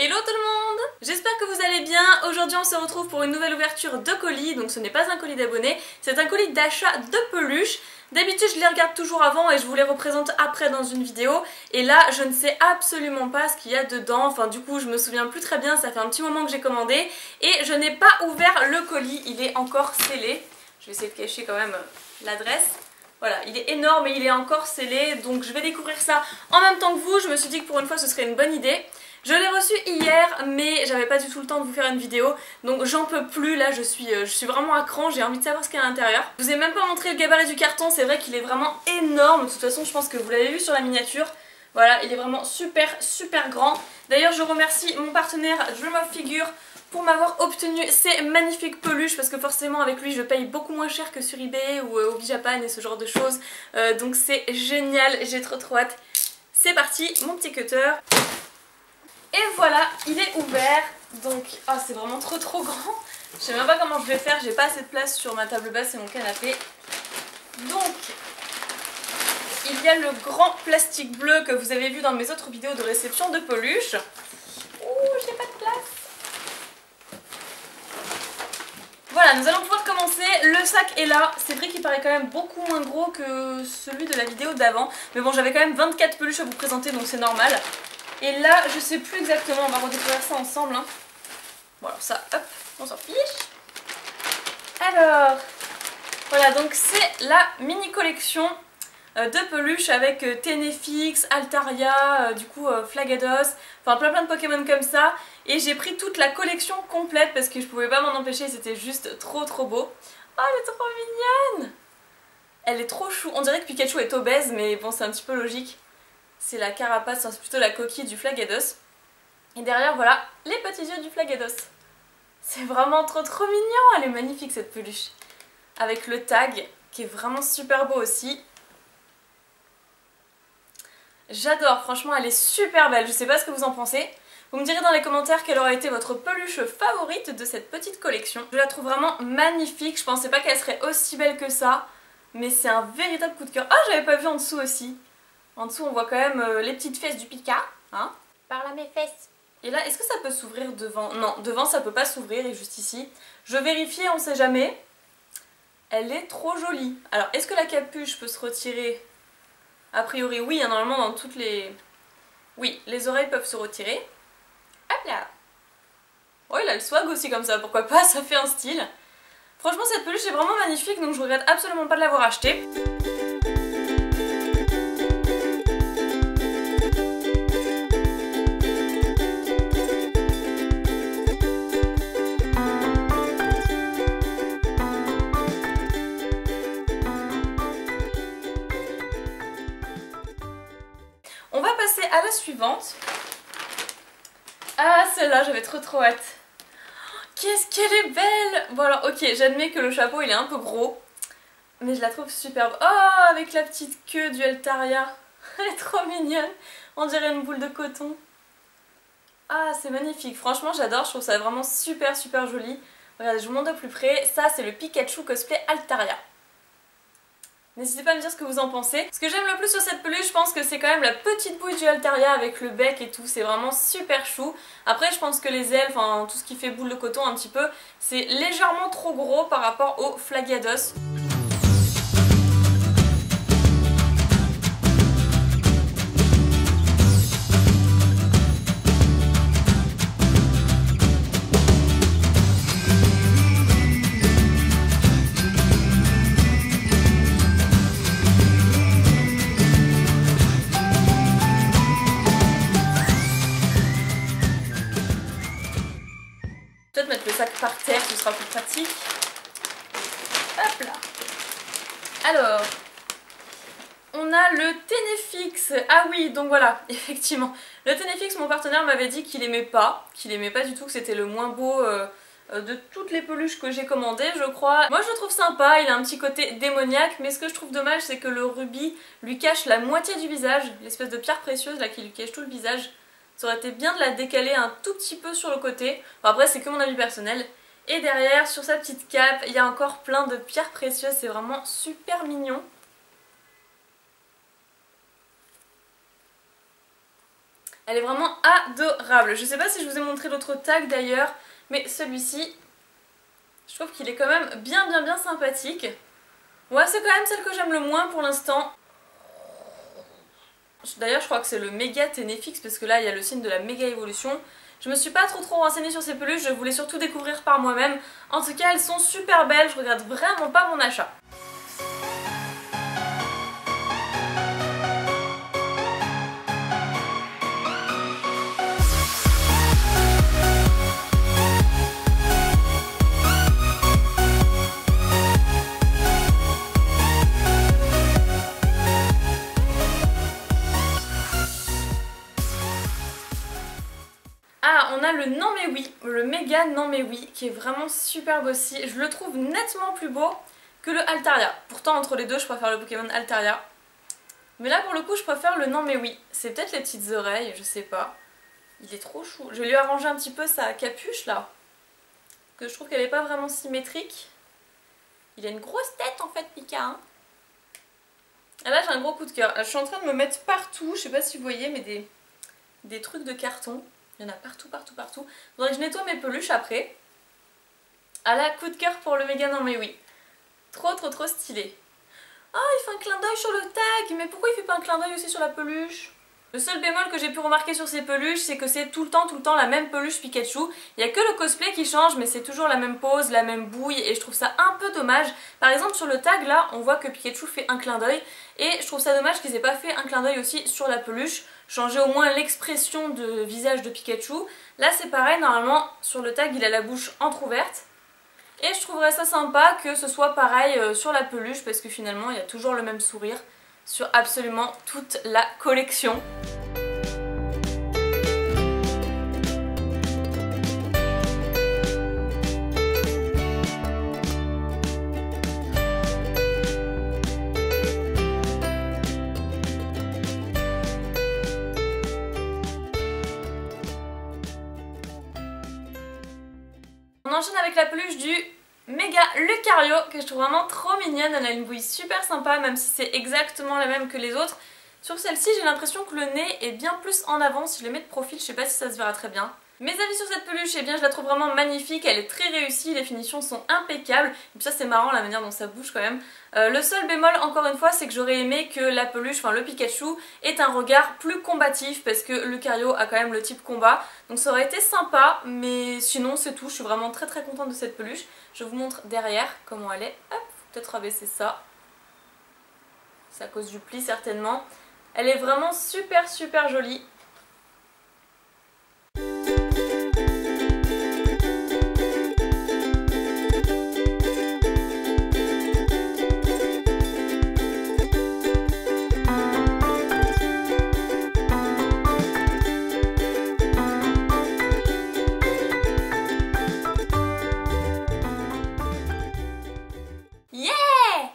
Hello tout le monde! J'espère que vous allez bien. Aujourd'hui on se retrouve pour une nouvelle ouverture de colis. Donc ce n'est pas un colis d'abonnés, c'est un colis d'achat de peluches. D'habitude je les regarde toujours avant et je vous les représente après dans une vidéo. Et là je ne sais absolument pas ce qu'il y a dedans. Enfin du coup je me souviens plus très bien, ça fait un petit moment que j'ai commandé. Et je n'ai pas ouvert le colis, il est encore scellé. Je vais essayer de cacher quand même l'adresse. Voilà, il est énorme et il est encore scellé, donc je vais découvrir ça en même temps que vous. Je me suis dit que pour une fois ce serait une bonne idée. Je l'ai reçu hier, mais j'avais pas du tout le temps de vous faire une vidéo, donc j'en peux plus. Là je suis vraiment à cran, j'ai envie de savoir ce qu'il y a à l'intérieur. Je vous ai même pas montré le gabarit du carton, c'est vrai qu'il est vraiment énorme. De toute façon je pense que vous l'avez vu sur la miniature. Voilà, il est vraiment super grand. D'ailleurs je remercie mon partenaire Dream of Figure pour m'avoir obtenu ces magnifiques peluches, parce que forcément avec lui je paye beaucoup moins cher que sur eBay ou au Japan et ce genre de choses. Donc c'est génial, j'ai trop hâte. C'est parti, mon petit cutter. Et voilà, il est ouvert. Donc, oh, c'est vraiment trop grand. Je sais même pas comment je vais faire, j'ai pas assez de place sur ma table basse et mon canapé. Donc, il y a le grand plastique bleu que vous avez vu dans mes autres vidéos de réception de peluches. Ouh, j'ai pas de place. Voilà, nous allons pouvoir commencer. Le sac est là. C'est vrai qu'il paraît quand même beaucoup moins gros que celui de la vidéo d'avant. Mais bon, j'avais quand même 24 peluches à vous présenter, donc c'est normal. Et là, je sais plus exactement, on va redécouvrir ça ensemble. Hein. Bon, alors ça, hop, on s'en fiche. Alors, voilà, donc c'est la mini collection de peluches avec Tenefix, Altaria, du coup Flagados, enfin plein de Pokémon comme ça. Et j'ai pris toute la collection complète parce que je pouvais pas m'en empêcher, c'était juste trop beau. Oh, elle est trop mignonne! Elle est trop chou, on dirait que Pikachu est obèse, mais bon, c'est un petit peu logique. C'est la carapace, c'est plutôt la coquille du Flagados. Et derrière, voilà, les petits yeux du Flagados. C'est vraiment trop mignon, elle est magnifique cette peluche. Avec le tag, qui est vraiment super beau aussi. J'adore, franchement elle est super belle, je sais pas ce que vous en pensez. Vous me direz dans les commentaires quelle aura été votre peluche favorite de cette petite collection. Je la trouve vraiment magnifique, je pensais pas qu'elle serait aussi belle que ça. Mais c'est un véritable coup de cœur. Ah, j'avais pas vu en dessous aussi. En dessous on voit quand même les petites fesses du Pika. Hein, par là mes fesses. Et là, est-ce que ça peut s'ouvrir devant? Non, devant ça peut pas s'ouvrir, et juste ici. Je vérifie, on sait jamais. Elle est trop jolie. Alors, est-ce que la capuche peut se retirer? A priori oui, hein, normalement dans toutes les... Oui, les oreilles peuvent se retirer. Hop là. Oh, il a le swag aussi comme ça, pourquoi pas, ça fait un style. Franchement cette peluche est vraiment magnifique, donc je regrette absolument pas de l'avoir achetée. On va passer à la suivante. Ah, celle-là, j'avais trop hâte. Qu'est-ce qu'elle est belle! Bon alors, ok, j'admets que le chapeau, il est un peu gros. Mais je la trouve superbe. Oh, avec la petite queue du Altaria. Elle est trop mignonne. On dirait une boule de coton. Ah, c'est magnifique. Franchement, j'adore. Je trouve ça vraiment super joli. Regardez, je vous montre de plus près. Ça, c'est le Pikachu cosplay Altaria. N'hésitez pas à me dire ce que vous en pensez. Ce que j'aime le plus sur cette peluche, je pense que c'est quand même la petite bouille du Altaria avec le bec et tout. C'est vraiment super chou. Après, je pense que les ailes, enfin tout ce qui fait boule de coton un petit peu, c'est légèrement trop gros par rapport au Flagados. Peut-être mettre le sac par terre, ce sera plus pratique. Hop là. Alors, on a le Tenefix. Ah oui, donc voilà, effectivement. Le Tenefix, mon partenaire m'avait dit qu'il aimait pas du tout, que c'était le moins beau de toutes les peluches que j'ai commandées, je crois. Moi je le trouve sympa, il a un petit côté démoniaque, mais ce que je trouve dommage, c'est que le rubis lui cache la moitié du visage, l'espèce de pierre précieuse là qui lui cache tout le visage. Ça aurait été bien de la décaler un tout petit peu sur le côté. Bon, après c'est que mon avis personnel. Et derrière, sur sa petite cape, il y a encore plein de pierres précieuses, c'est vraiment super mignon. Elle est vraiment adorable. Je sais pas si je vous ai montré l'autre tag d'ailleurs, mais celui-ci, je trouve qu'il est quand même bien sympathique. Ouais, c'est quand même celle que j'aime le moins pour l'instant. D'ailleurs, je crois que c'est le méga Ténéfix parce que là, il y a le signe de la méga évolution. Je me suis pas trop renseignée sur ces peluches, je voulais surtout découvrir par moi-même. En tout cas, elles sont super belles, je regrette vraiment pas mon achat. Ah, on a le Non mais oui, le méga Non mais oui, qui est vraiment superbe aussi. Je le trouve nettement plus beau que le Altaria. Pourtant, entre les deux, je préfère le Pokémon Altaria. Mais là, pour le coup, je préfère le Non mais oui. C'est peut-être les petites oreilles, je sais pas. Il est trop chou. Je vais lui arranger un petit peu sa capuche, là. Que je trouve qu'elle est pas vraiment symétrique. Il a une grosse tête, en fait, Pika, hein. Ah là, j'ai un gros coup de cœur. Je suis en train de me mettre partout, je sais pas si vous voyez, mais des trucs de carton. Il y en a partout. Faudrait que je nettoie mes peluches après. Ah là, coup de cœur pour le méga Non mais oui. Trop stylé. Ah, il fait un clin d'œil sur le tag. Mais pourquoi il fait pas un clin d'œil aussi sur la peluche? Le seul bémol que j'ai pu remarquer sur ces peluches, c'est que c'est tout le temps la même peluche Pikachu. Il n'y a que le cosplay qui change, mais c'est toujours la même pose, la même bouille, et je trouve ça un peu dommage. Par exemple, sur le tag, là, on voit que Pikachu fait un clin d'œil, et je trouve ça dommage qu'ils aient pas fait un clin d'œil aussi sur la peluche. Changer au moins l'expression de visage de Pikachu. Là, c'est pareil, normalement, sur le tag, il a la bouche entrouverte. Et je trouverais ça sympa que ce soit pareil sur la peluche, parce que finalement, il y a toujours le même sourire sur absolument toute la collection. On enchaîne avec la peluche du méga Lucario que je trouve vraiment trop mignonne. Elle a une bouille super sympa même si c'est exactement la même que les autres. Sur celle-ci j'ai l'impression que le nez est bien plus en avant. Si je le mets de profil, je sais pas si ça se verra très bien. Mes avis sur cette peluche, eh bien je la trouve vraiment magnifique, elle est très réussie, les finitions sont impeccables. Et puis ça c'est marrant la manière dont ça bouge quand même. Le seul bémol encore une fois c'est que j'aurais aimé que la peluche, enfin le Pikachu, ait un regard plus combatif parce que Lucario a quand même le type combat. Donc ça aurait été sympa, mais sinon c'est tout, je suis vraiment très contente de cette peluche. Je vous montre derrière comment elle est. Hop, faut peut-être rabaisser ça. C'est à cause du pli certainement. Elle est vraiment super jolie.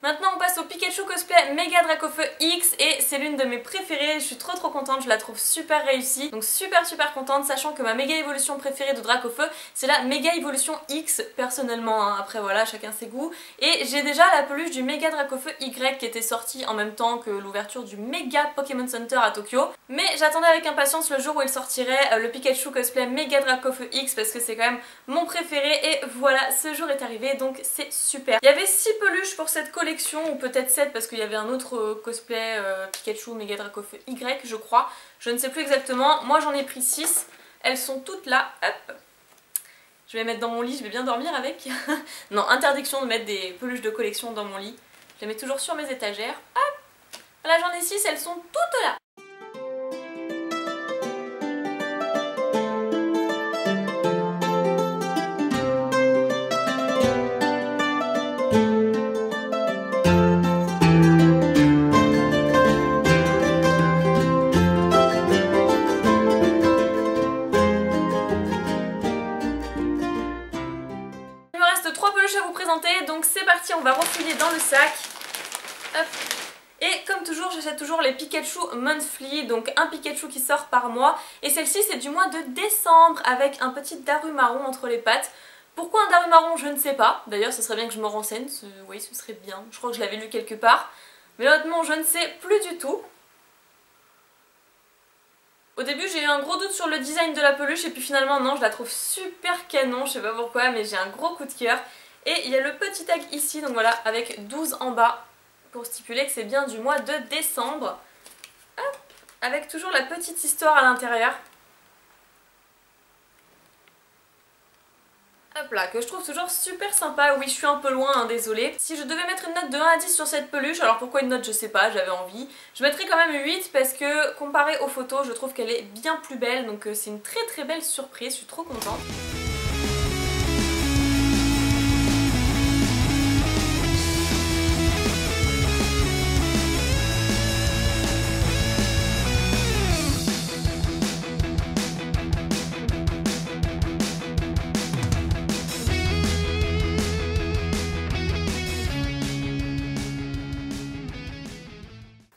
Maintenant on passe au Pikachu cosplay Mega Dracofeu X et c'est l'une de mes préférées, je suis trop contente, je la trouve super réussie. Donc super contente, sachant que ma méga évolution préférée de Dracofeu c'est la méga évolution X personnellement, hein. Après voilà, chacun ses goûts. Et j'ai déjà la peluche du méga Dracofeu Y qui était sortie en même temps que l'ouverture du méga Pokémon Center à Tokyo. Mais j'attendais avec impatience le jour où il sortirait le Pikachu cosplay Mega Dracofeu X parce que c'est quand même mon préféré et voilà, ce jour est arrivé donc c'est super. Il y avait 6 peluches pour cette collection, ou peut-être 7 parce qu'il y avait un autre cosplay Pikachu Mega Dracofeu Y je crois, je ne sais plus exactement. Moi j'en ai pris 6, elles sont toutes là, hop. Je vais les mettre dans mon lit, je vais bien dormir avec. Non, interdiction de mettre des peluches de collection dans mon lit. Je les mets toujours sur mes étagères, hop. Voilà, j'en ai 6, elles sont toutes là. À vous présenter, donc c'est parti, on va refiler dans le sac. Hop. Et comme toujours, j'achète toujours les Pikachu Monthly, donc un Pikachu qui sort par mois. Et celle-ci c'est du mois de décembre avec un petit Darumarron entre les pattes. Pourquoi un Darumarron, je ne sais pas. D'ailleurs, ce serait bien que je me renseigne, oui, ce serait bien. Je crois que je l'avais lu quelque part. Mais honnêtement, je ne sais plus du tout. Au début j'ai eu un gros doute sur le design de la peluche et puis finalement non, je la trouve super canon, je sais pas pourquoi mais j'ai un gros coup de cœur. Et il y a le petit tag ici, donc voilà, avec 12 en bas pour stipuler que c'est bien du mois de décembre. Hop, avec toujours la petite histoire à l'intérieur. Hop là, que je trouve toujours super sympa. Oui, je suis un peu loin, hein, désolée. Si je devais mettre une note de 1 à 10 sur cette peluche, alors pourquoi une note je sais pas, j'avais envie, je mettrais quand même 8 parce que comparé aux photos, je trouve qu'elle est bien plus belle. Donc c'est une très belle surprise, je suis trop contente.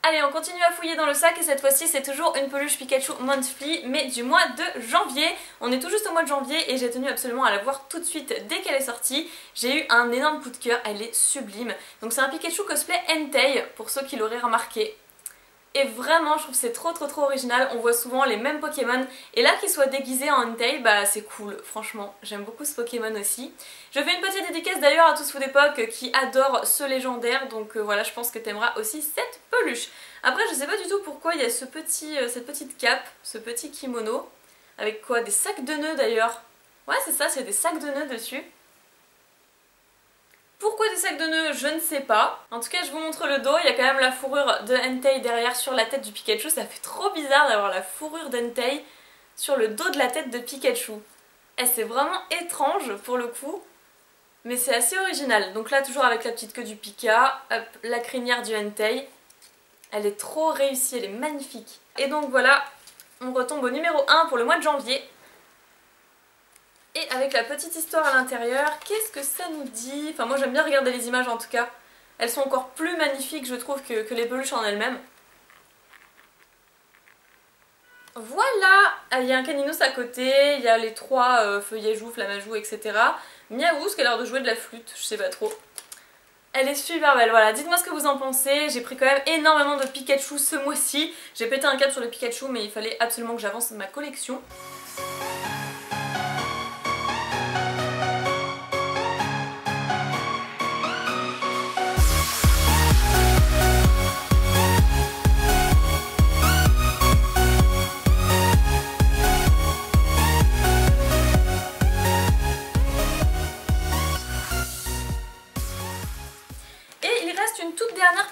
Allez, on continue à fouiller dans le sac et cette fois-ci c'est toujours une peluche Pikachu Monthly mais du mois de janvier. On est tout juste au mois de janvier et j'ai tenu absolument à la voir tout de suite dès qu'elle est sortie. J'ai eu un énorme coup de cœur, elle est sublime. Donc c'est un Pikachu cosplay Entei pour ceux qui l'auraient remarqué. Et vraiment je trouve que c'est trop original, on voit souvent les mêmes Pokémon et là qu'il soit déguisé en Entei, bah c'est cool, franchement j'aime beaucoup ce Pokémon aussi. Je fais une petite dédicace d'ailleurs à tous fous d'époque qui adorent ce légendaire, donc voilà je pense que t'aimeras aussi cette peluche. Après je sais pas du tout pourquoi il y a cette petite cape, ce petit kimono, avec quoi, des sacs de nœuds d'ailleurs. Ouais c'est ça, c'est des sacs de nœuds dessus. Pourquoi des sacs de nœuds, je ne sais pas. En tout cas, je vous montre le dos. Il y a quand même la fourrure de Entei derrière sur la tête du Pikachu. Ça fait trop bizarre d'avoir la fourrure d'Entei sur le dos de la tête de Pikachu. Et c'est vraiment étrange pour le coup, mais c'est assez original. Donc là, toujours avec la petite queue du Pika, hop, la crinière du Entei. Elle est trop réussie, elle est magnifique. Et donc voilà, on retombe au numéro 1 pour le mois de janvier. Et avec la petite histoire à l'intérieur, qu'est-ce que ça nous dit? Enfin moi j'aime bien regarder les images en tout cas. Elles sont encore plus magnifiques je trouve que les peluches en elles-mêmes. Voilà, il y a un Caninos à côté, il y a les 3 feuillets-joues, flamajou, etc. Miaouz qui a l'air de jouer de la flûte, je sais pas trop. Elle est super belle, voilà, dites-moi ce que vous en pensez. J'ai pris quand même énormément de Pikachu ce mois-ci. J'ai pété un câble sur le Pikachu mais il fallait absolument que j'avance ma collection.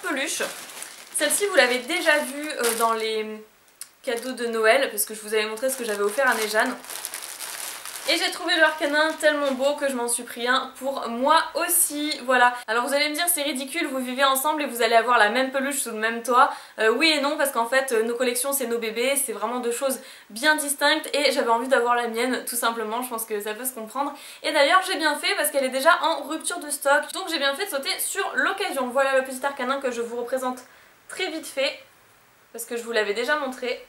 Peluche. Celle-ci vous l'avez déjà vue dans les cadeaux de Noël parce que je vous avais montré ce que j'avais offert à Nejane. Et j'ai trouvé le Arcanin tellement beau que je m'en suis pris un pour moi aussi, voilà. Alors vous allez me dire c'est ridicule, vous vivez ensemble et vous allez avoir la même peluche sous le même toit. Oui et non parce qu'en fait nos collections c'est nos bébés, c'est vraiment deux choses bien distinctes et j'avais envie d'avoir la mienne tout simplement, je pense que ça peut se comprendre. Et d'ailleurs j'ai bien fait parce qu'elle est déjà en rupture de stock, donc j'ai bien fait de sauter sur l'occasion. Voilà le petit Arcanin que je vous représente très vite fait parce que je vous l'avais déjà montré.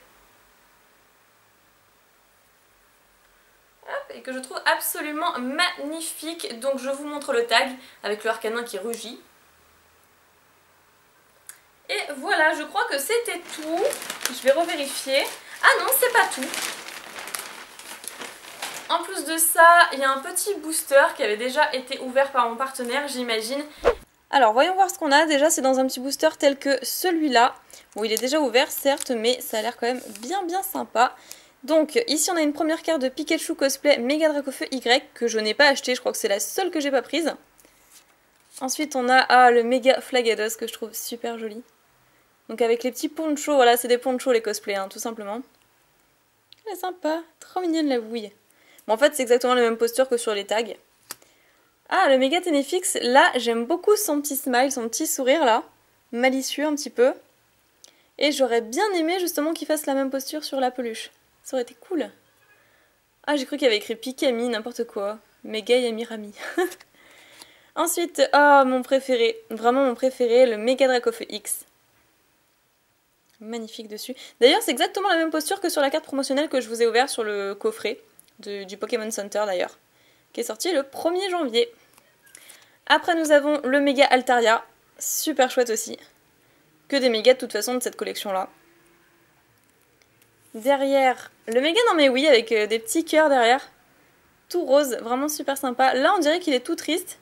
Et que je trouve absolument magnifique. Donc je vous montre le tag avec le Arcanin qui rugit. Et voilà, je crois que c'était tout. Je vais revérifier. Ah non, c'est pas tout. En plus de ça, il y a un petit booster qui avait déjà été ouvert par mon partenaire, j'imagine. Alors voyons voir ce qu'on a. Déjà c'est dans un petit booster tel que celui-là. Bon, il est déjà ouvert certes, mais ça a l'air quand même bien sympa. Donc ici on a une première carte de Pikachu cosplay Mega Dracofeu Y que je n'ai pas acheté, je crois que c'est la seule que j'ai pas prise. Ensuite on a le Mega Flagados que je trouve super joli. Donc avec les petits ponchos, voilà c'est des ponchos les cosplays hein, tout simplement. Elle est sympa, trop mignonne la bouille. Bon en fait c'est exactement la même posture que sur les tags. Ah le Mega Ténéfix, là j'aime beaucoup son petit smile, son petit sourire là. Malicieux un petit peu. Et j'aurais bien aimé justement qu'il fasse la même posture sur la peluche. Ça aurait été cool. Ah, j'ai cru qu'il y avait écrit Pikami, n'importe quoi. Mega Yamirami. Ensuite, oh, mon préféré. Vraiment mon préféré, le Mega Dracofeu X. Magnifique dessus. D'ailleurs, c'est exactement la même posture que sur la carte promotionnelle que je vous ai ouverte sur le coffret du Pokémon Center d'ailleurs. Qui est sorti le 1er janvier. Après, nous avons le Mega Altaria. Super chouette aussi. Que des mégas de toute façon de cette collection-là. Derrière, le Mega non mais oui, avec des petits cœurs derrière. Tout rose, vraiment super sympa. Là, on dirait qu'il est tout triste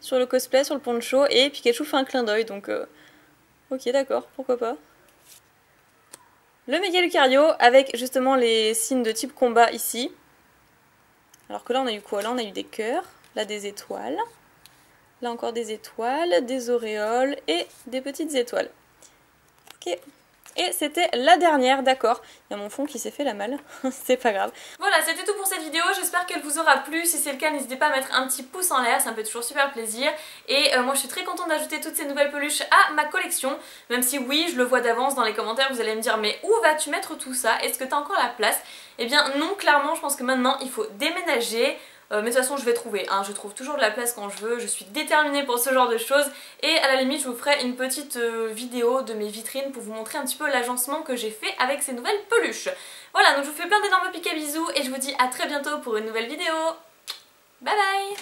sur le cosplay, sur le poncho. Et Pikachu fait un clin d'œil, donc ok, d'accord, pourquoi pas. Le Mega Lucario avec justement les signes de type combat ici. Alors que là, on a eu quoi? Là, on a eu des cœurs, là des étoiles. Là encore des étoiles, des auréoles et des petites étoiles. Ok. Et c'était la dernière, d'accord. Il y a mon fond qui s'est fait la malle, c'est pas grave. Voilà, c'était tout pour cette vidéo, j'espère qu'elle vous aura plu. Si c'est le cas, n'hésitez pas à mettre un petit pouce en l'air, ça me fait toujours super plaisir. Et moi je suis très contente d'ajouter toutes ces nouvelles peluches à ma collection. Même si oui, je le vois d'avance dans les commentaires, vous allez me dire mais où vas-tu mettre tout ça? Est-ce que t'as encore la place? Eh bien non, clairement, je pense que maintenant il faut déménager. Mais de toute façon je vais trouver, hein. Je trouve toujours de la place quand je veux, je suis déterminée pour ce genre de choses et à la limite je vous ferai une petite vidéo de mes vitrines pour vous montrer un petit peu l'agencement que j'ai fait avec ces nouvelles peluches. Voilà, donc je vous fais plein d'énormes pics à bisous et je vous dis à très bientôt pour une nouvelle vidéo. Bye bye.